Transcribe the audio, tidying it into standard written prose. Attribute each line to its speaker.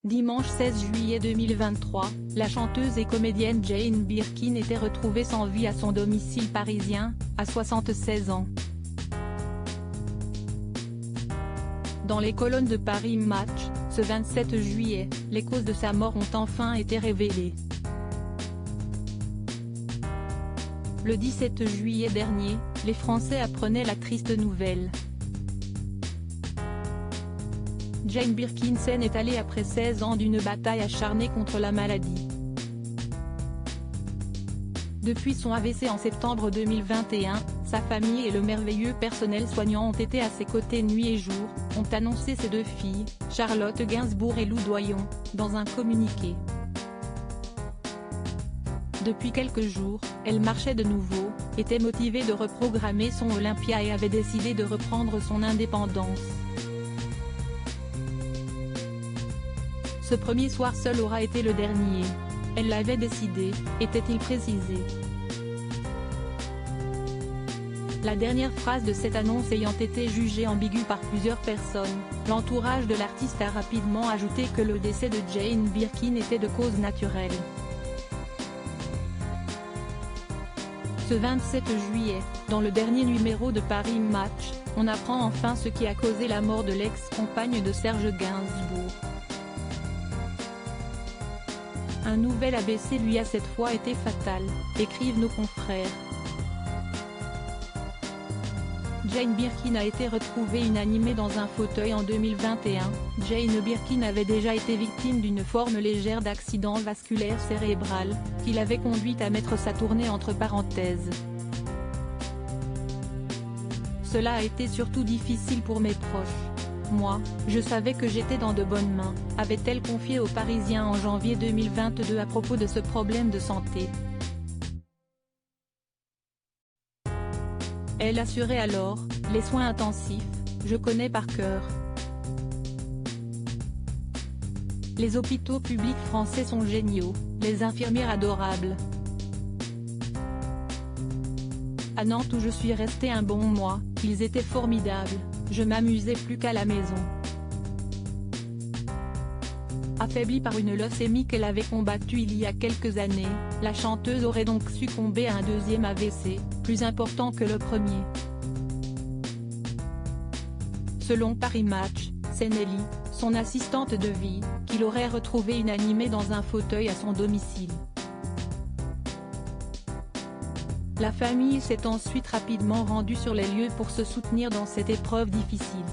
Speaker 1: Dimanche 16 juillet 2023, la chanteuse et comédienne Jane Birkin était retrouvée sans vie à son domicile parisien, à 76 ans. Dans les colonnes de Paris Match, ce 27 juillet, les causes de sa mort ont enfin été révélées. Le 17 juillet dernier, les Français apprenaient la triste nouvelle. Jane Birkin s'en est allée après 16 ans d'une bataille acharnée contre la maladie. Depuis son AVC en septembre 2021, sa famille et le merveilleux personnel soignant ont été à ses côtés nuit et jour, ont annoncé ses deux filles, Charlotte Gainsbourg et Lou Doyon, dans un communiqué. Depuis quelques jours, elle marchait de nouveau, était motivée de reprogrammer son Olympia et avait décidé de reprendre son indépendance. Ce premier soir seul aura été le dernier. Elle l'avait décidé, était-il précisé. La dernière phrase de cette annonce ayant été jugée ambiguë par plusieurs personnes, l'entourage de l'artiste a rapidement ajouté que le décès de Jane Birkin était de cause naturelle. Ce 27 juillet, dans le dernier numéro de Paris Match, on apprend enfin ce qui a causé la mort de l'ex-compagne de Serge Gainsbourg. Un nouvel AVC lui a cette fois été fatal, écrivent nos confrères. Jane Birkin a été retrouvée inanimée dans un fauteuil en 2021. Jane Birkin avait déjà été victime d'une forme légère d'accident vasculaire cérébral, qui l'avait conduite à mettre sa tournée entre parenthèses. Cela a été surtout difficile pour mes proches. Moi, je savais que j'étais dans de bonnes mains, avait-elle confié aux Parisiens en janvier 2022 à propos de ce problème de santé. Elle assurait alors, les soins intensifs, je connais par cœur. Les hôpitaux publics français sont géniaux, les infirmières adorables. À Nantes où je suis restée un bon mois, ils étaient formidables, je m'amusais plus qu'à la maison. Affaiblie par une leucémie qu'elle avait combattue il y a quelques années, la chanteuse aurait donc succombé à un deuxième AVC, plus important que le premier. Selon Paris Match, c'est Nelly, son assistante de vie, qui l'aurait retrouvée inanimée dans un fauteuil à son domicile. La famille s'est ensuite rapidement rendue sur les lieux pour se soutenir dans cette épreuve difficile.